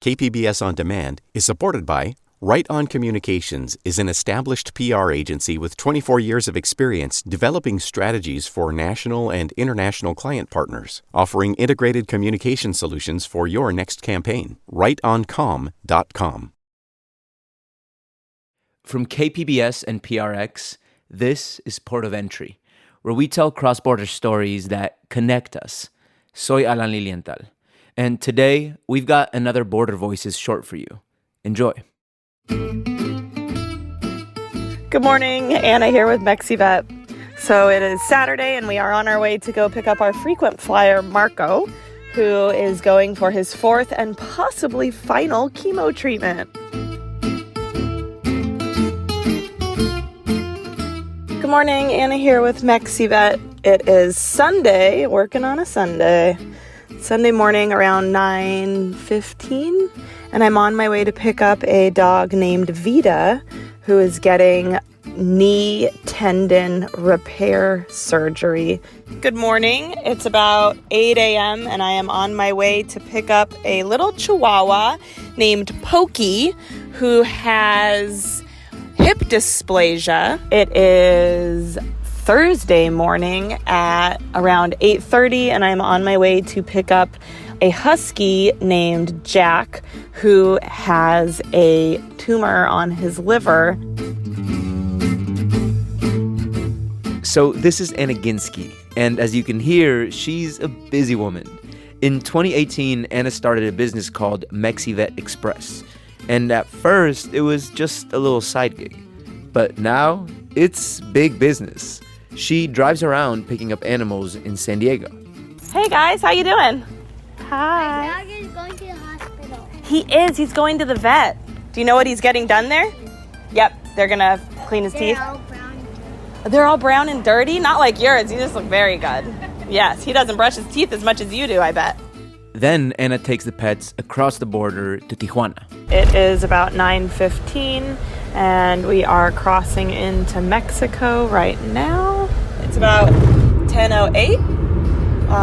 KPBS On Demand is supported by Right On Communications is an established PR agency with 24 years of experience developing strategies for national and international client partners, offering integrated communication solutions for your next campaign. RightOnCom.com. From KPBS and PRX, this is Port of Entry, where we tell cross-border stories that connect us. Soy Alan Lilienthal, and today we've got another Border Voices short for you. Enjoy. Good morning, Anna here with Vet. So it is Saturday and we are on our way to go pick up our frequent flyer, Marco, who is going for his fourth and possibly final chemo treatment. Good morning, Anna here with Vet. It is Sunday, working on a Sunday morning around 9:15, and I'm on my way to pick up a dog named Vita, who is getting knee tendon repair surgery. Good morning. It's about 8 a.m. and I am on my way to pick up a little Chihuahua named Pokey, who has hip dysplasia. It is Thursday morning at around 8:30, and I'm on my way to pick up a husky named Jack, who has a tumor on his liver. So this is Anna Ginsky, and as you can hear, she's a busy woman. In 2018, Anna started a business called Vet Express, and at first, it was just a little side gig. But now, it's big business. She drives around picking up animals in San Diego. Hey guys, how you doing? Hi. My dog is going to the hospital. He is. He's going to the vet. Do you know what he's getting done there? Yep, they're gonna clean his teeth. They're all brown and dirty. They're all brown and dirty? Not like yours. You just look very good. Yes, he doesn't brush his teeth as much as you do, I bet. Then Anna takes the pets across the border to Tijuana. It is about 9:15, and we are crossing into Mexico right now. It's about 10:08.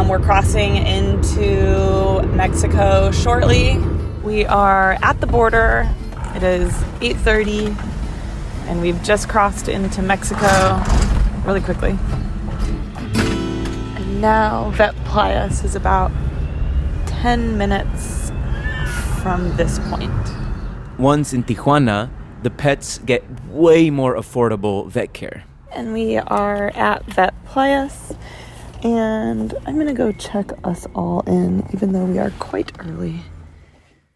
We're crossing into Mexico shortly. We are at the border. It is 8:30, and we've just crossed into Mexico really quickly. And now Vet Playas is about 10 minutes from this point. Once in Tijuana, the pets get way more affordable vet care. And we are at Vet Playas, and I'm going to go check us all in, even though we are quite early.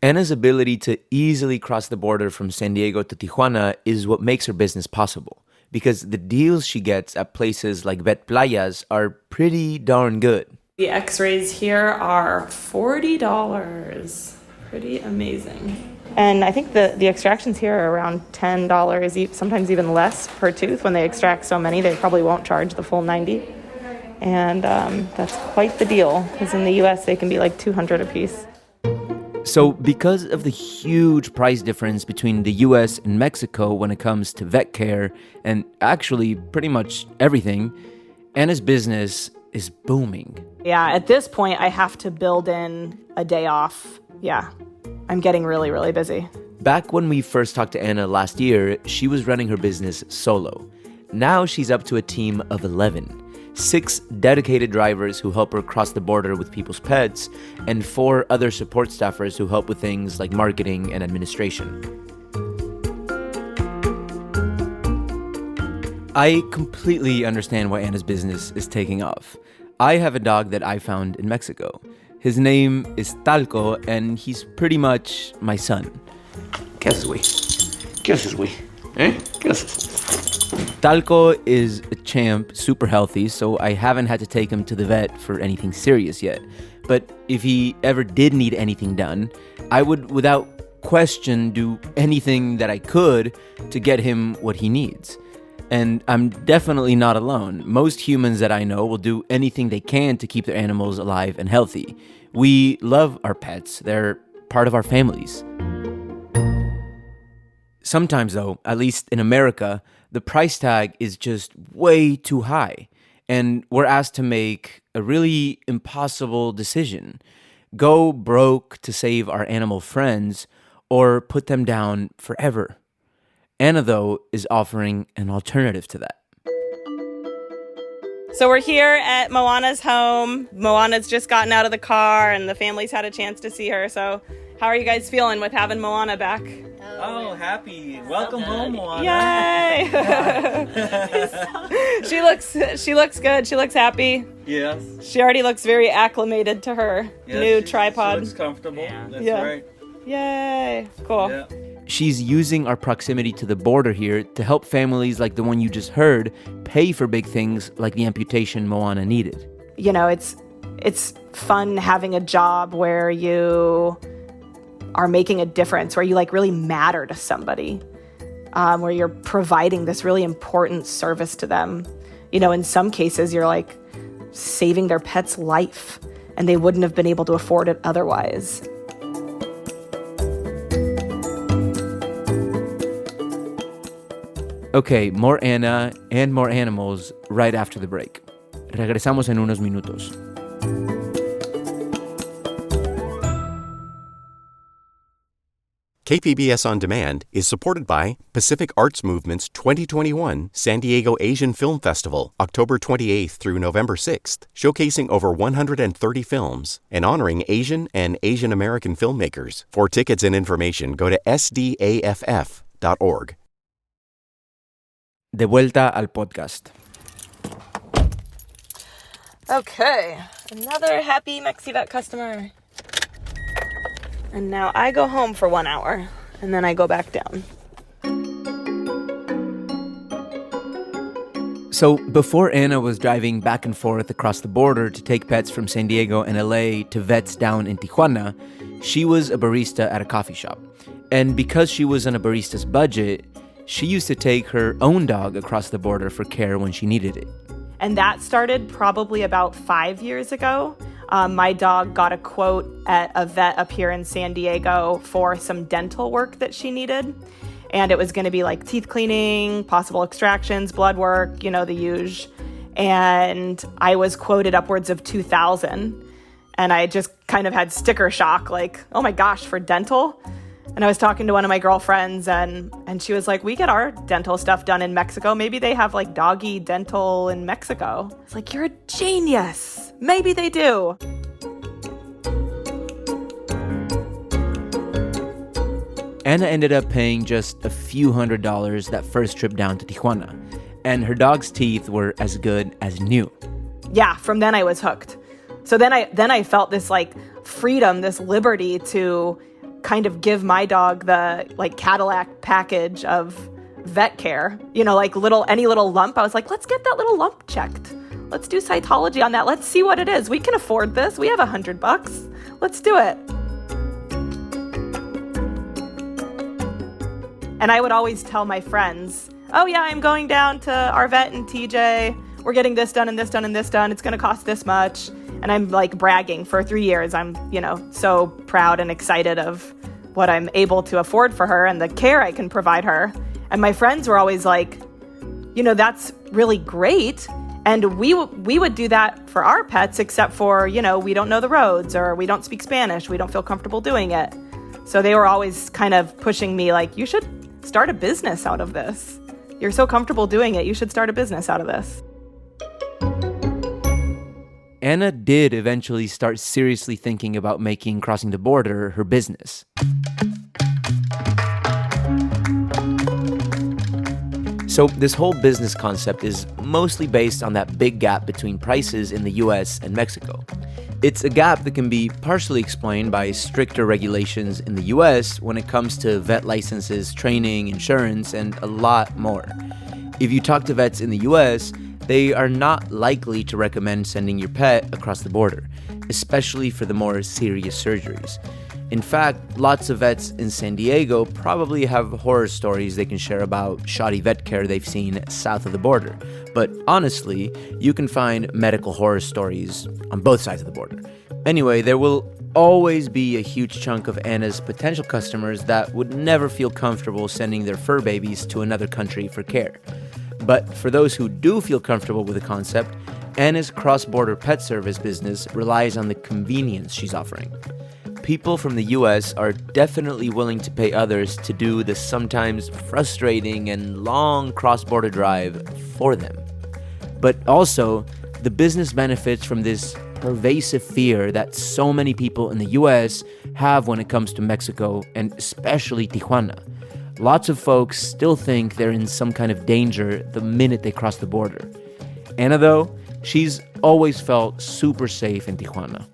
Anna's ability to easily cross the border from San Diego to Tijuana is what makes her business possible, because the deals she gets at places like Vet Playas are pretty darn good. The x-rays here are $40. Pretty amazing. And I think the extractions here are around $10, sometimes even less per tooth. When they extract so many, they probably won't charge the full $90. And that's quite the deal, because in the U.S. they can be like $200 a piece. So because of the huge price difference between the U.S. and Mexico when it comes to vet care, and actually pretty much everything, Anna's business is booming. Yeah, at this point, I have to build in a day off. Yeah, I'm getting really, really busy. Back when we first talked to Anna last year, she was running her business solo. Now she's up to a team of 11. 6 dedicated drivers who help her cross the border with people's pets, and 4 other support staffers who help with things like marketing and administration. I completely understand why Anna's business is taking off. I have a dog that I found in Mexico. His name is Talco, and he's pretty much my son. ¿Qué haces, güey? ¿Qué haces, güey? ¿Qué haces? Talco is a champ, super healthy, so I haven't had to take him to the vet for anything serious yet. But if he ever did need anything done, I would, without question, do anything that I could to get him what he needs. And I'm definitely not alone. Most humans that I know will do anything they can to keep their animals alive and healthy. We love our pets. They're part of our families. Sometimes, though, at least in America, the price tag is just way too high. And we're asked to make a really impossible decision. Go broke to save our animal friends or put them down forever. Anna, though, is offering an alternative to that. So we're here at Moana's home. Moana's just gotten out of the car and the family's had a chance to see her. So how are you guys feeling with having Moana back? Oh, happy. Welcome home, Moana. Yay! She looks good. She looks happy. Yes. She already looks very acclimated to her new tripod. She looks comfortable. That's Yeah. right. Yay! Cool. Yeah. She's using our proximity to the border here to help families like the one you just heard pay for big things like the amputation Moana needed. You know, it's fun having a job where you are making a difference, where you like really matter to somebody, where you're providing this really important service to them. You know, in some cases, you're like saving their pet's life and they wouldn't have been able to afford it otherwise. Okay, more Anna and more animals right after the break. Regresamos en unos minutos. KPBS On Demand is supported by Pacific Arts Movement's 2021 San Diego Asian Film Festival, October 28th through November 6th, showcasing over 130 films and honoring Asian and Asian American filmmakers. For tickets and information, go to sdaff.org. De vuelta al podcast. Okay, another happy MexiVet customer. And now I go home for 1 hour, and then I go back down. So before Anna was driving back and forth across the border to take pets from San Diego and LA to vets down in Tijuana, she was a barista at a coffee shop. And because she was on a barista's budget, she used to take her own dog across the border for care when she needed it. And that started probably about 5 years ago. My dog got a quote at a vet up here in San Diego for some dental work that she needed. And it was going to be like teeth cleaning, possible extractions, blood work, you know, the usual. And I was quoted upwards of $2,000. And I just kind of had sticker shock, like, oh my gosh, for dental? And I was talking to one of my girlfriends and she was like, we get our dental stuff done in Mexico. Maybe they have like doggy dental in Mexico. It's like, you're a genius. Maybe they do. Anna ended up paying just a few $100s that first trip down to Tijuana. And her dog's teeth were as good as new. Yeah, from then I was hooked. So then I felt this like freedom, this liberty to kind of give my dog the like Cadillac package of vet care. You know, like any little lump, I was like, let's get that little lump checked. Let's do cytology on that. Let's see what it is. We can afford this. We have $100. Let's do it. And I would always tell my friends, oh yeah, I'm going down to our vet in TJ. We're getting this done and this done and this done. It's going to cost this much. And I'm like bragging for 3 years. I'm, you know, so proud and excited of what I'm able to afford for her and the care I can provide her. And my friends were always like, you know, that's really great. And we would do that for our pets, except for, you know, we don't know the roads or we don't speak Spanish. We don't feel comfortable doing it. So they were always kind of pushing me like, you should start a business out of this. You're so comfortable doing it. You should start a business out of this. Anna did eventually start seriously thinking about making crossing the border her business. So this whole business concept is mostly based on that big gap between prices in the US and Mexico. It's a gap that can be partially explained by stricter regulations in the US when it comes to vet licenses, training, insurance, and a lot more. If you talk to vets in the US, they are not likely to recommend sending your pet across the border, especially for the more serious surgeries. In fact, lots of vets in San Diego probably have horror stories they can share about shoddy vet care they've seen south of the border. But honestly, you can find medical horror stories on both sides of the border. Anyway, there will always be a huge chunk of Anna's potential customers that would never feel comfortable sending their fur babies to another country for care. But for those who do feel comfortable with the concept, Anna's cross-border pet service business relies on the convenience she's offering. People from the US are definitely willing to pay others to do the sometimes frustrating and long cross-border drive for them. But also, the business benefits from this pervasive fear that so many people in the US have when it comes to Mexico, and especially Tijuana. Lots of folks still think they're in some kind of danger the minute they cross the border. Anna, though, she's always felt super safe in Tijuana.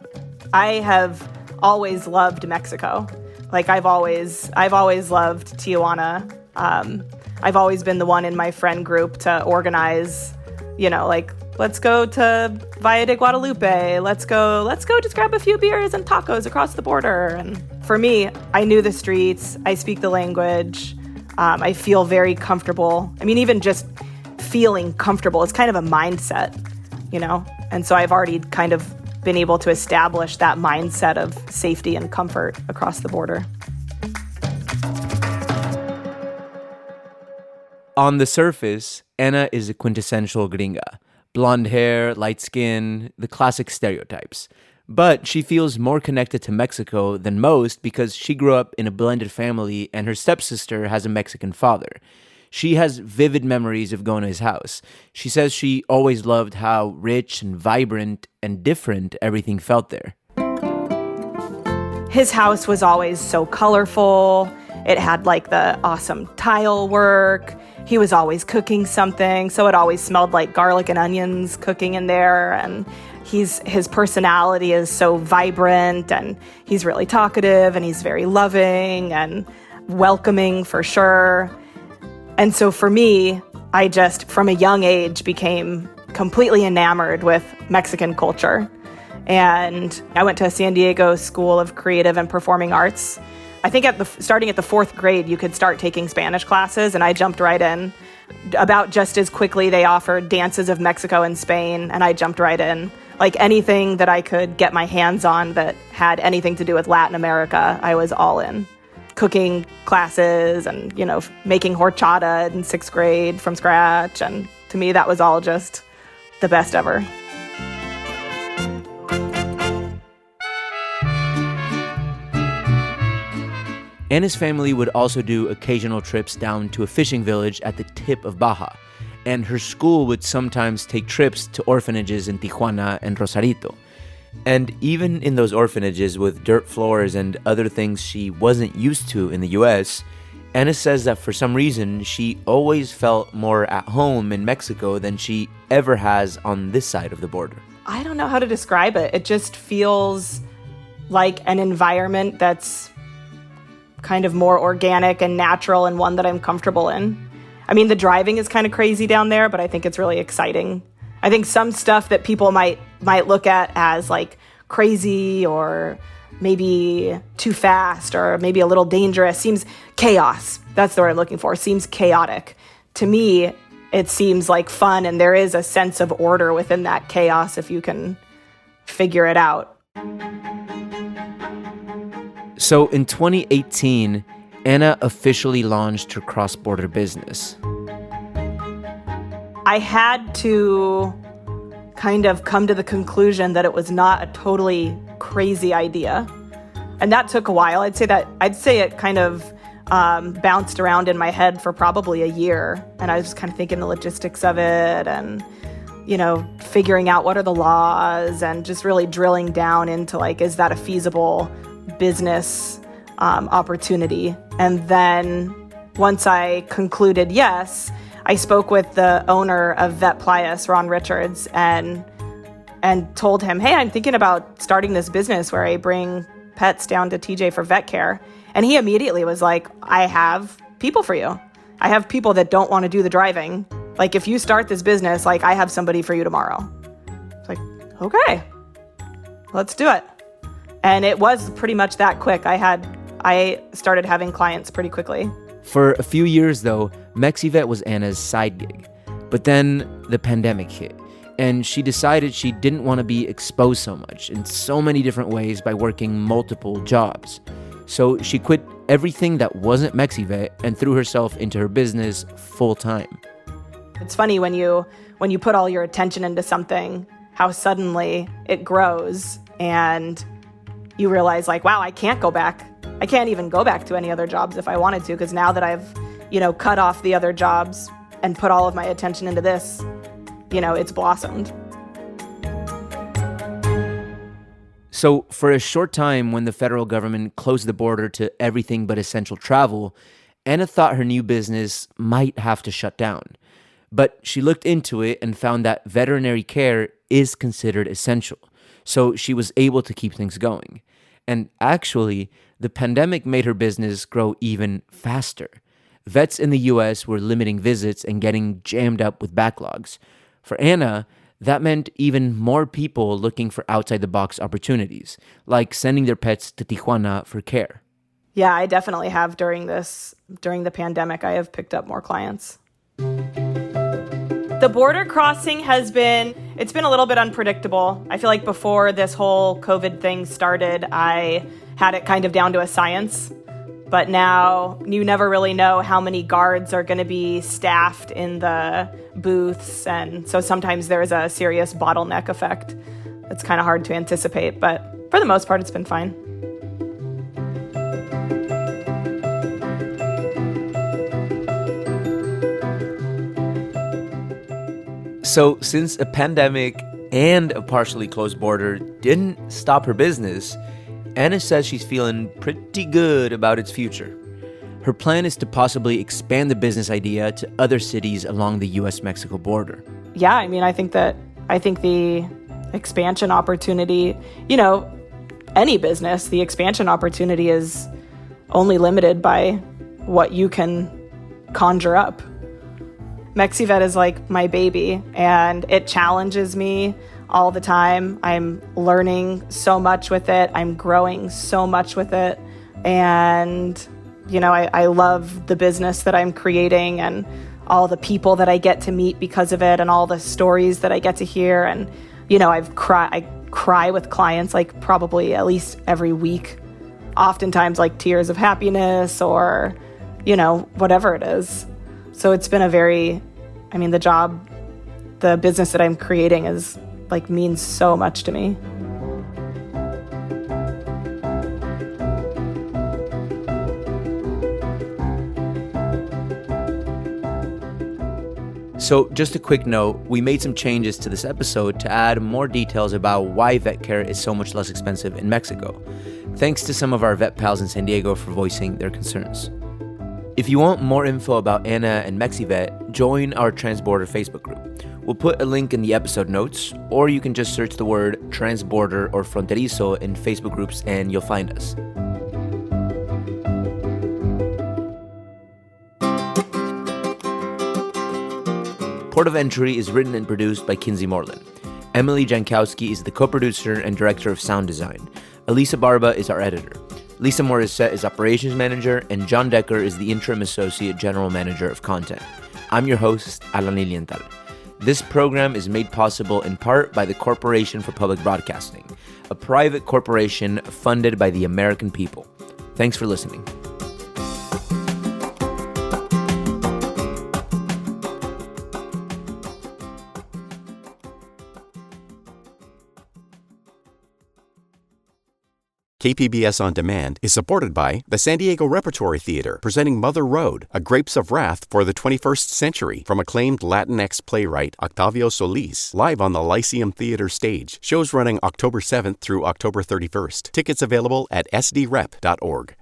I have always loved Mexico. Like I've always loved Tijuana. I've always been the one in my friend group to organize, like, let's go to Valle de Guadalupe. Let's go just grab a few beers and tacos across the border. And for me, I knew the streets. I speak the language. I feel very comfortable. I mean, even just feeling comfortable is kind of a mindset, And so I've already kind of been able to establish that mindset of safety and comfort across the border. On the surface, Anna is a quintessential gringa. Blonde hair, light skin, the classic stereotypes. But she feels more connected to Mexico than most because she grew up in a blended family and her stepsister has a Mexican father. She has vivid memories of going to his house. She says she always loved how rich and vibrant and different everything felt there. His house was always so colorful. It had like the awesome tile work. He was always cooking something, so it always smelled like garlic and onions cooking in there. And his personality is so vibrant, and he's really talkative, and he's very loving and welcoming for sure. And so for me, I just, from a young age, became completely enamored with Mexican culture. And I went to a San Diego School of Creative and Performing Arts. I think starting at the 4th grade, you could start taking Spanish classes, and I jumped right in. About just as quickly, they offered dances of Mexico and Spain, and I jumped right in. Like anything that I could get my hands on that had anything to do with Latin America, I was all in. Cooking classes and, making horchata in 6th grade from scratch. And to me, that was all just the best ever. Anna's family would also do occasional trips down to a fishing village at the tip of Baja, and her school would sometimes take trips to orphanages in Tijuana and Rosarito. And even in those orphanages with dirt floors and other things she wasn't used to in the US, Anna says that for some reason she always felt more at home in Mexico than she ever has on this side of the border. I don't know how to describe it. It just feels like an environment that's kind of more organic and natural, and one that I'm comfortable in. I mean, the driving is kind of crazy down there, but I think it's really exciting. I think some stuff that people might look at as like crazy or maybe too fast or maybe a little dangerous seems chaos. That's the word I'm looking for. Seems chaotic. To me, it seems like fun, and there is a sense of order within that chaos if you can figure it out. So in 2018, Anna officially launched her cross-border business. I had to kind of come to the conclusion that it was not a totally crazy idea. And that took a while. I'd say it kind of bounced around in my head for probably a year. And I was just kind of thinking the logistics of it and, figuring out what are the laws and just really drilling down into like, is that a feasible business opportunity? And then once I concluded yes, I spoke with the owner of Vet Plius, Ron Richards, and told him, hey, I'm thinking about starting this business where I bring pets down to TJ for vet care. And he immediately was like, I have people for you. I have people that don't want to do the driving. Like, if you start this business, like, I have somebody for you tomorrow. It's like, okay, let's do it. And it was pretty much that quick. I started having clients pretty quickly. For a few years, though, MexiVet was Anna's side gig. But then the pandemic hit, and she decided she didn't want to be exposed so much in so many different ways by working multiple jobs. So she quit everything that wasn't MexiVet and threw herself into her business full time. It's funny when you put all your attention into something, how suddenly it grows and you realize like, wow, I can't go back. I can't even go back to any other jobs if I wanted to, because now that I've, cut off the other jobs and put all of my attention into this, it's blossomed. So for a short time, when the federal government closed the border to everything but essential travel, Anna thought her new business might have to shut down. But she looked into it and found that veterinary care is considered essential. So she was able to keep things going. And actually, the pandemic made her business grow even faster. Vets in the US were limiting visits and getting jammed up with backlogs. For Anna, that meant even more people looking for outside-the-box opportunities, like sending their pets to Tijuana for care. Yeah, I definitely have during the pandemic, I have picked up more clients. The border crossing it's been a little bit unpredictable. I feel like before this whole COVID thing started, I had it kind of down to a science. But now you never really know how many guards are going to be staffed in the booths. And so sometimes there's a serious bottleneck effect. It's kind of hard to anticipate, but for the most part, it's been fine. So since a pandemic and a partially closed border didn't stop her business, Anna says she's feeling pretty good about its future. Her plan is to possibly expand the business idea to other cities along the US-Mexico border. Yeah, I think the expansion opportunity, any business, the expansion opportunity is only limited by what you can conjure up. MexiVet is like my baby, and it challenges me all the time. I'm learning so much with it. I'm growing so much with it. And, I love the business that I'm creating and all the people that I get to meet because of it and all the stories that I get to hear. And, I cry with clients like probably at least every week, oftentimes like tears of happiness or, whatever it is. So it's been the business that I'm creating is means so much to me. So just a quick note, we made some changes to this episode to add more details about why vet care is so much less expensive in Mexico. Thanks to some of our vet pals in San Diego for voicing their concerns. If you want more info about Anna and MexiVet, join our Transborder Facebook group. We'll put a link in the episode notes, or you can just search the word Transborder or Fronterizo in Facebook groups and you'll find us. Port of Entry is written and produced by Kinsee Morlan. Emily Jankowski is the co-producer and director of sound design. Alisa Barba is our editor. Lisa Morissette is operations manager, and John Decker is the interim associate general manager of content. I'm your host, Alan Lilienthal. This program is made possible in part by the Corporation for Public Broadcasting, a private corporation funded by the American people. Thanks for listening. KPBS On Demand is supported by the San Diego Repertory Theater, presenting Mother Road, A Grapes of Wrath for the 21st Century, from acclaimed Latinx playwright Octavio Solis, live on the Lyceum Theater stage. Shows running October 7th through October 31st. Tickets available at sdrep.org.